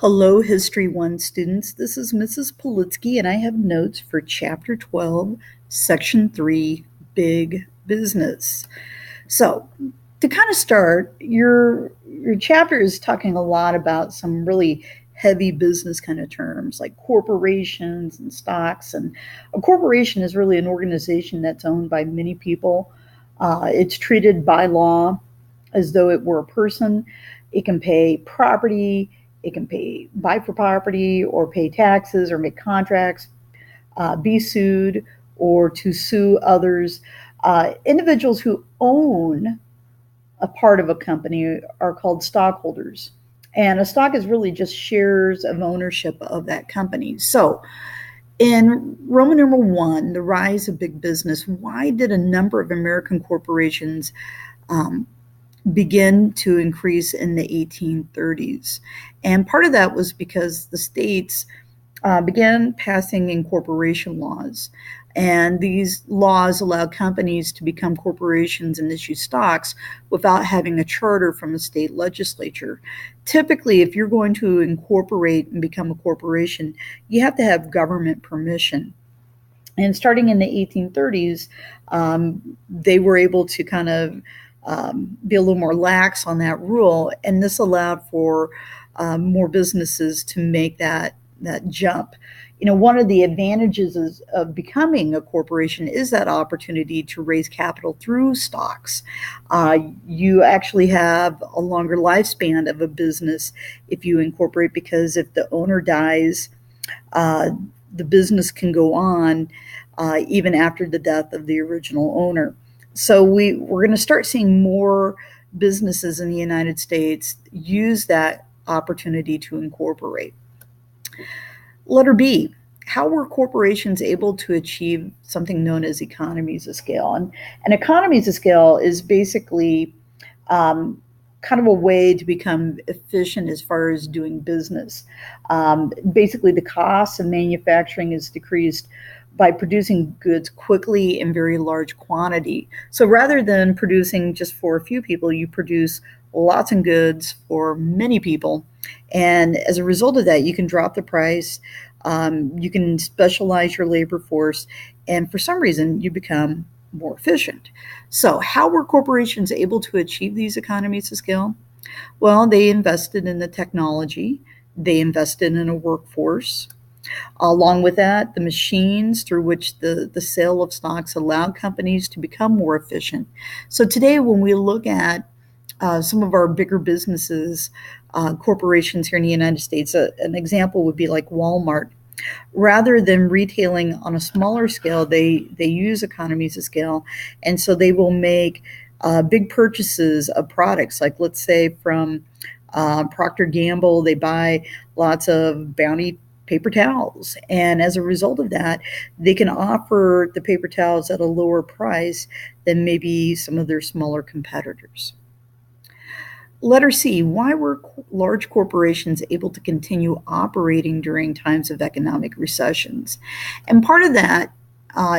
Hello, History 1 students. This is Mrs. Politsky, and I have notes for Chapter 12, Section 3, Big Business. So, to kind of start, your chapter is talking a lot about some really heavy business kind of terms like corporations and stocks. And a corporation is really an organization that's owned by many people. It's treated by law as though it were a person. It can pay property, it can buy for property or pay taxes or make contracts, be sued or to sue others. Individuals who own a part of a company are called stockholders. And a stock is really just shares of ownership of that company. So, in Roman numeral 1, the rise of big business, why did a number of American corporations um, begin to increase in the 1830s? And part of that was because the states began passing incorporation laws. And these laws allowed companies to become corporations and issue stocks without having a charter from a state legislature. Typically, if you're going to incorporate and become a corporation, you have to have government permission. And starting in the 1830s, they were able to kind of be a little more lax on that rule, and this allowed for more businesses to make that jump. One of the advantages of becoming a corporation is that opportunity to raise capital through stocks. You actually have a longer lifespan of a business if you incorporate, because if the owner dies, uh, the business can go on even after the death of the original owner. So we're going to start seeing more businesses in the United States use that opportunity to incorporate. Letter B, how were corporations able to achieve something known as economies of scale? And economies of scale is basically um, kind of a way to become efficient as far as doing business. Basically, the cost of manufacturing is decreased by producing goods quickly in very large quantity. So rather than producing just for a few people, you produce lots of goods for many people. And as a result of that, you can drop the price, you can specialize your labor force, and for some reason, you become more efficient. So, how were corporations able to achieve these economies of scale? Well, they invested in the technology, they invested in a workforce. Along with that, the machines through which the sale of stocks allowed companies to become more efficient. So, today, when we look at some of our bigger businesses, corporations here in the United States, an example would be like Walmart. Rather than retailing on a smaller scale, they use economies of scale, and so they will make big purchases of products. Like, let's say from Procter Gamble, they buy lots of Bounty paper towels, and as a result of that, they can offer the paper towels at a lower price than maybe some of their smaller competitors. Letter C, why were large corporations able to continue operating during times of economic recessions? And part of that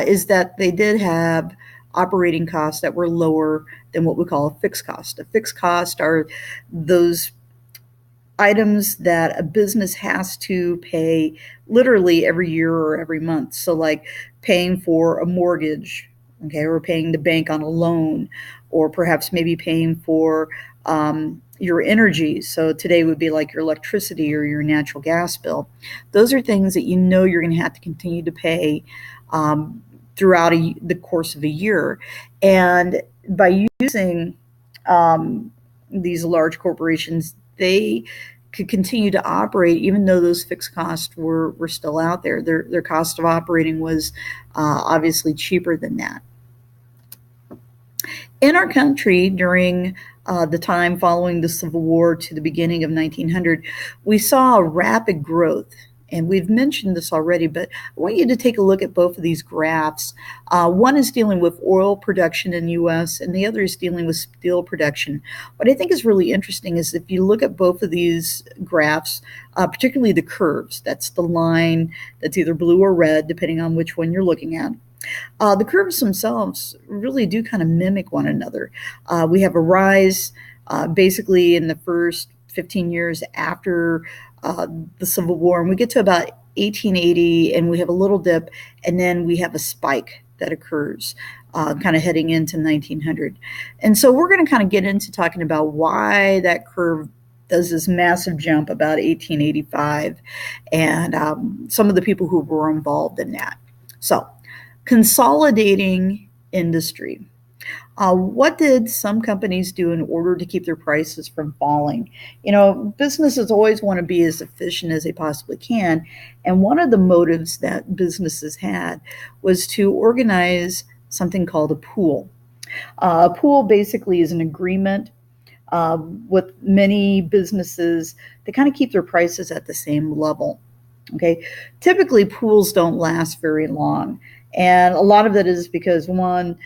is that they did have operating costs that were lower than what we call a fixed cost. A fixed cost are those items that a business has to pay literally every year or every month. So, like paying for a mortgage, okay, or paying the bank on a loan, or perhaps maybe paying for your energy. So, today would be like your electricity or your natural gas bill. Those are things that you know you're going to have to continue to pay um, throughout the course of a year. And by using these large corporations, they could continue to operate even though those fixed costs were still out there. Their cost of operating was obviously cheaper than that. In our country, during the time following the Civil War to the beginning of 1900, we saw a rapid growth. And we've mentioned this already, but I want you to take a look at both of these graphs. One is dealing with oil production in the US, and the other is dealing with steel production. What I think is really interesting is if you look at both of these graphs, particularly the curves, that's the line that's either blue or red, depending on which one you're looking at. The curves themselves really do kind of mimic one another. We have a rise basically in the first 15 years after the Civil War, and we get to about 1880, and we have a little dip, and then we have a spike that occurs kind of heading into 1900. And so we're going to kind of get into talking about why that curve does this massive jump about 1885 and some of the people who were involved in that. So, consolidating industry. What did some companies do in order to keep their prices from falling? You know, businesses always want to be as efficient as they possibly can. And one of the motives that businesses had was to organize something called a pool. A pool basically is an agreement with many businesses to kind of keep their prices at the same level. Okay, typically pools don't last very long, and a lot of that is because one,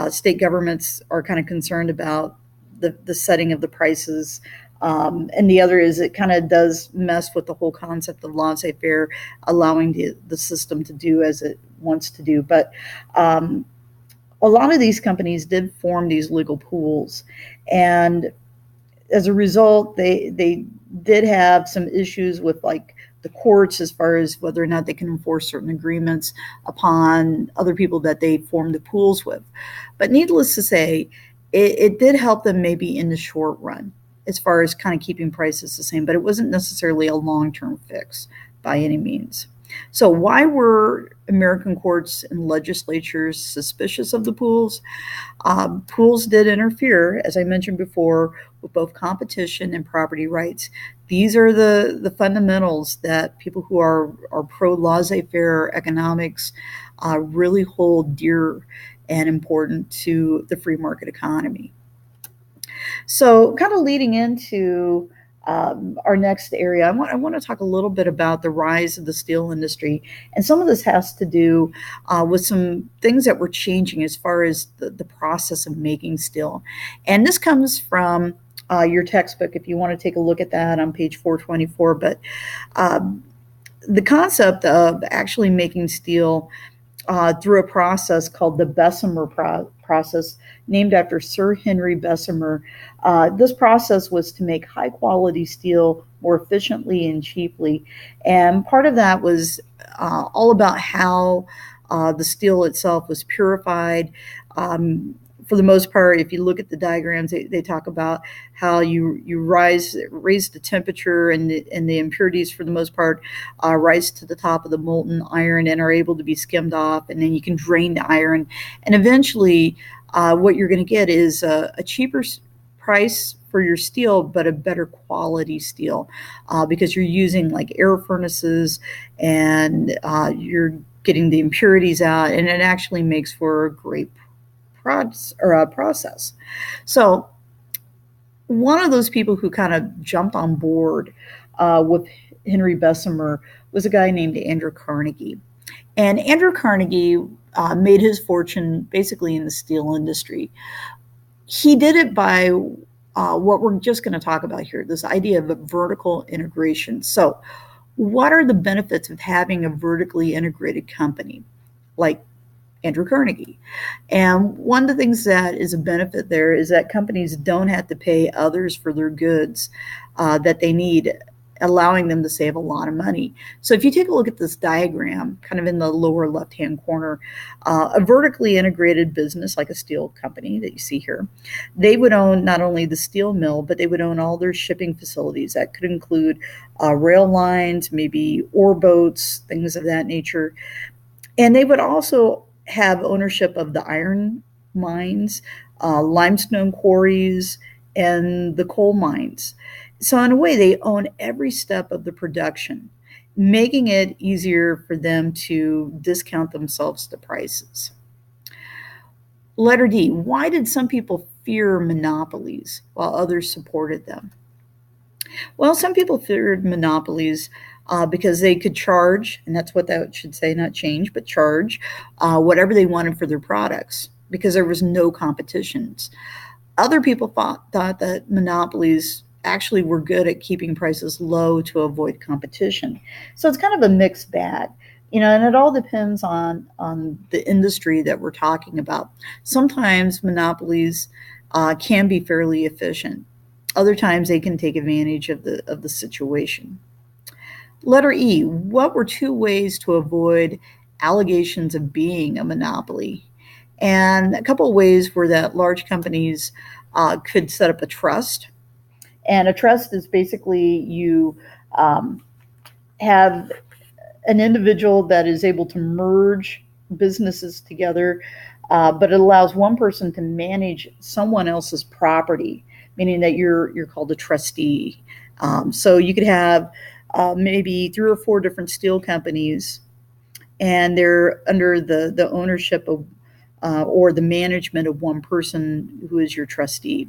state governments are kind of concerned about the setting of the prices, and the other is it kind of does mess with the whole concept of laissez-faire, allowing the system to do as it wants to do. But a lot of these companies did form these legal pools, and as a result, they did have some issues with like the courts as far as whether or not they can enforce certain agreements upon other people that they formed the pools with. But needless to say, it did help them maybe in the short run as far as kind of keeping prices the same, but it wasn't necessarily a long-term fix by any means. So why were American courts and legislatures suspicious of the pools? Pools did interfere, as I mentioned before, with both competition and property rights. These are the fundamentals that people who are pro laissez-faire economics really hold dear and important to the free market economy. So, kind of leading into our next area, I want to talk a little bit about the rise of the steel industry. And some of this has to do with some things that were changing as far as the process of making steel. And this comes from your textbook, if you want to take a look at that on page 424. But the concept of actually making steel through a process called the Bessemer process, named after Sir Henry Bessemer. This process was to make high quality steel more efficiently and cheaply. And part of that was all about how the steel itself was purified. For the most part, if you look at the diagrams, they talk about how you raise the temperature, and the impurities, for the most part, rise to the top of the molten iron and are able to be skimmed off, and then you can drain the iron, and eventually what you're going to get is a cheaper price for your steel, but a better quality steel, because you're using like air furnaces, and you're getting the impurities out, and it actually makes for a great process. So one of those people who kind of jumped on board with Henry Bessemer was a guy named Andrew Carnegie. And Andrew Carnegie made his fortune basically in the steel industry. He did it by what we're just going to talk about here, this idea of a vertical integration. So what are the benefits of having a vertically integrated company like Andrew Carnegie? And one of the things that is a benefit there is that companies don't have to pay others for their goods that they need, allowing them to save a lot of money. So if you take a look at this diagram, kind of in the lower left-hand corner, a vertically integrated business like a steel company that you see here, they would own not only the steel mill, but they would own all their shipping facilities. That could include rail lines, maybe ore boats, things of that nature. And they would also have ownership of the iron mines, limestone quarries, and the coal mines. So in a way, they own every step of the production, making it easier for them to discount themselves to prices. Letter D, why did some people fear monopolies while others supported them? Well, some people feared monopolies because they could charge, and that's what that should say, not change, but charge whatever they wanted for their products because there was no competitions. Other people thought that monopolies actually were good at keeping prices low to avoid competition. So it's kind of a mixed bag. And it all depends on the industry that we're talking about. Sometimes monopolies can be fairly efficient. Other times they can take advantage of the situation. Letter E, what were two ways to avoid allegations of being a monopoly? And a couple of ways were that large companies could set up a trust. And a trust is basically you um, have an individual that is able to merge businesses together, but it allows one person to manage someone else's property, meaning that you're called a trustee. So you could have maybe three or four different steel companies, and they're under the ownership of or the management of one person who is your trustee.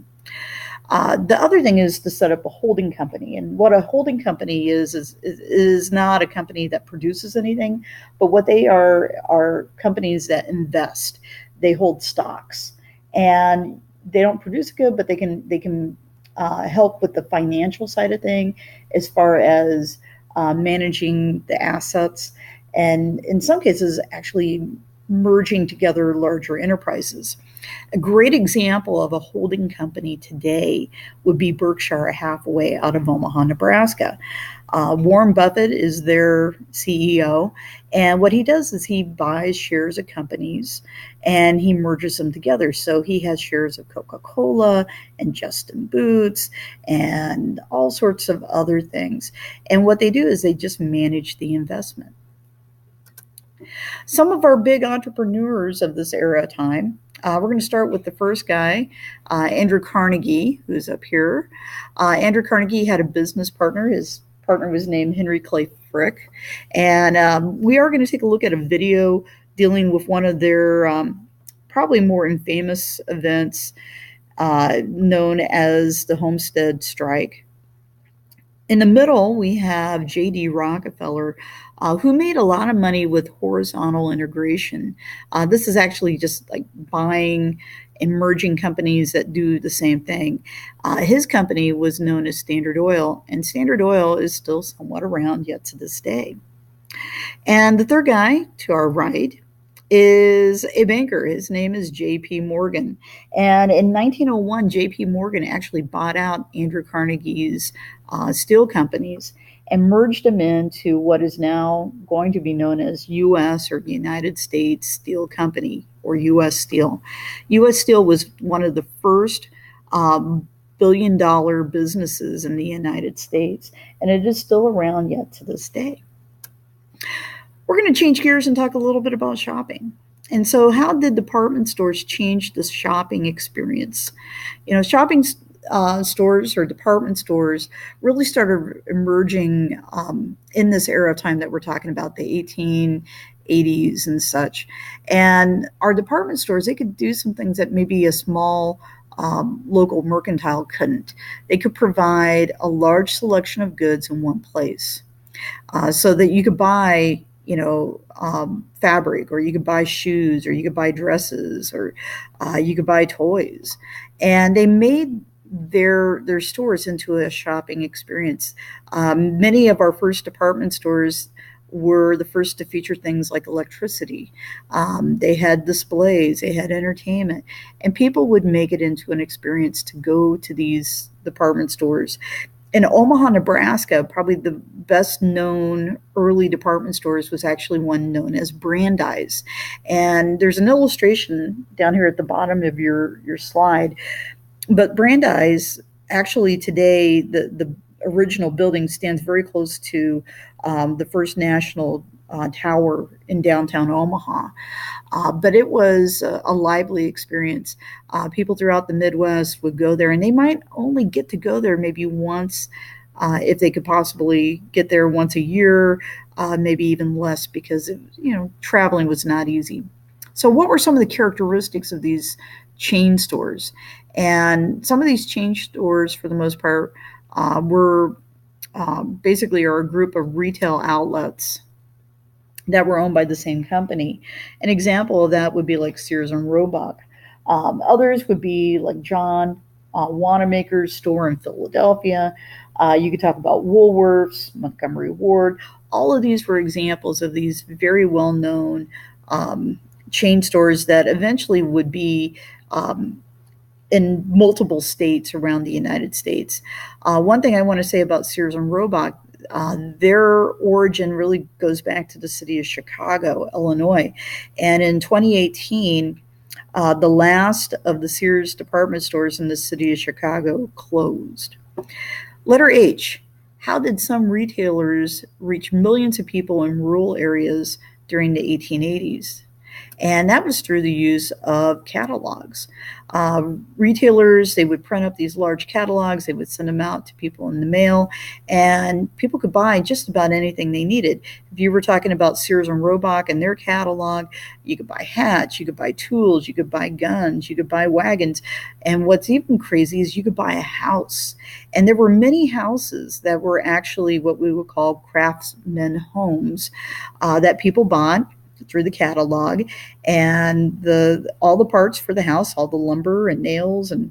The other thing is to set up a holding company, and what a holding company is not a company that produces anything, but what they are companies that invest. They hold stocks, and they don't produce good, but they can help with the financial side of thing, as far as managing the assets, and in some cases actually merging together larger enterprises. A great example of a holding company today would be Berkshire Hathaway out of Omaha, Nebraska. Warren Buffett is their CEO, and what he does is he buys shares of companies and he merges them together. So he has shares of Coca-Cola and Justin Boots and all sorts of other things. And what they do is they just manage the investment. Some of our big entrepreneurs of this era time. We're going to start with the first guy, Andrew Carnegie, who's up here. Andrew Carnegie had a business partner. His partner was named Henry Clay Frick. And we are going to take a look at a video dealing with one of their probably more infamous events, known as the Homestead Strike. In the middle, we have J.D. Rockefeller, who made a lot of money with horizontal integration. This is actually just like buying and merging companies that do the same thing. His company was known as Standard Oil, and Standard Oil is still somewhat around yet to this day. And the third guy to our right is a banker. His name is J.P. Morgan. And in 1901, J.P. Morgan actually bought out Andrew Carnegie's steel companies and merged them into what is now going to be known as U.S. or the United States Steel Company, or U.S. Steel. U.S. Steel was one of the first billion-dollar businesses in the United States, and it is still around yet to this day. We're going to change gears and talk a little bit about shopping. And so, how did department stores change the shopping experience? Shopping stores or department stores really started emerging in this era of time that we're talking about, the 1880s and such. And our department stores, they could do some things that maybe a small local mercantile couldn't. They could provide a large selection of goods in one place, so that you could buy fabric, or you could buy shoes, or you could buy dresses, or you could buy toys. And they made their stores into a shopping experience. Many of our first department stores were the first to feature things like electricity. They had displays, they had entertainment, and people would make it into an experience to go to these department stores. In Omaha, Nebraska, probably the best known early department stores was actually one known as Brandeis. And there's an illustration down here at the bottom of your slide. But Brandeis, actually today, the original building stands very close to the First National Tower in downtown Omaha. But it was a lively experience. People throughout the Midwest would go there, and they might only get to go there maybe once, if they could possibly get there once a year, maybe even less, because traveling was not easy. So, what were some of the characteristics of these chain stores? And some of these chain stores, for the most part, were basically are a group of retail outlets that were owned by the same company. An example of that would be like Sears and Roebuck. Others would be like John Wanamaker's store in Philadelphia. You could talk about Woolworths, Montgomery Ward. All of these were examples of these very well-known chain stores that eventually would be in multiple states around the United States. One thing I want to say about Sears and Roebuck, their origin really goes back to the city of Chicago, Illinois. And in 2018, the last of the Sears department stores in the city of Chicago closed. Letter H. How did some retailers reach millions of people in rural areas during the 1880s? And that was through the use of catalogs. Retailers, they would print up these large catalogs, they would send them out to people in the mail, and people could buy just about anything they needed. If you were talking about Sears and Roebuck and their catalog, you could buy hats, you could buy tools, you could buy guns, you could buy wagons. And what's even crazy is you could buy a house. And there were many houses that were actually what we would call craftsman homes that people bought through the catalog, and the all the parts for the house, all the lumber and nails and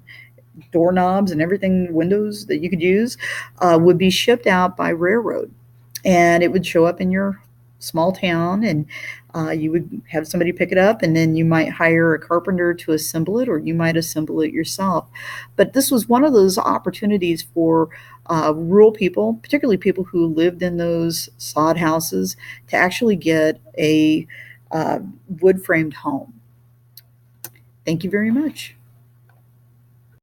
doorknobs and everything, windows that you could use, would be shipped out by railroad, and it would show up in your small town, and you would have somebody pick it up, and then you might hire a carpenter to assemble it, or you might assemble it yourself. But this was one of those opportunities for rural people, particularly people who lived in those sod houses, to actually get a wood framed home. Thank you very much.